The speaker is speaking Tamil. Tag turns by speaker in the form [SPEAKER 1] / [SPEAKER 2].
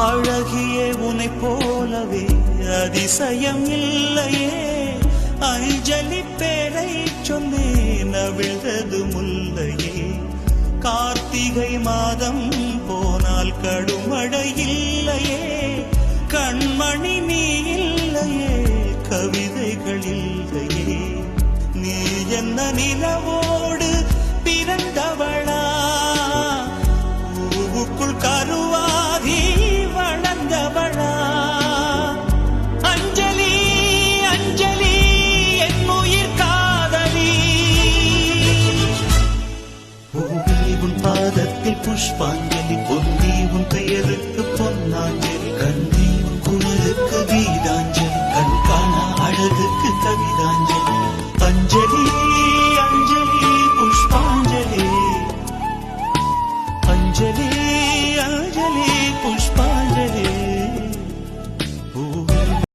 [SPEAKER 1] அழகிய உனை போலவே அதிசயம் இல்லையே. அஞ்சலி பேரை சொன்னேன் அவிழ்ந்தது முல்லையே. கார்த்திகை மாதம் போனால் கடுமழை இல்லையே. கண்மணி நீ இல்லையே, கவிதைகள் இல்லையே. நீ என்ன நிலவோடு பிறந்தவளா, பூவுக்குள் கருவாகி வளர்ந்தவளா. அஞ்சலி அஞ்சலி என் உயிர் காதலி. பூவி உன் பாதத்தில் புஷ்பாஞ்சலி, பொன்னி உன் பெயருக்கு பொன்னாஞ்சலி, கண்ணி உன் குரலுக்கு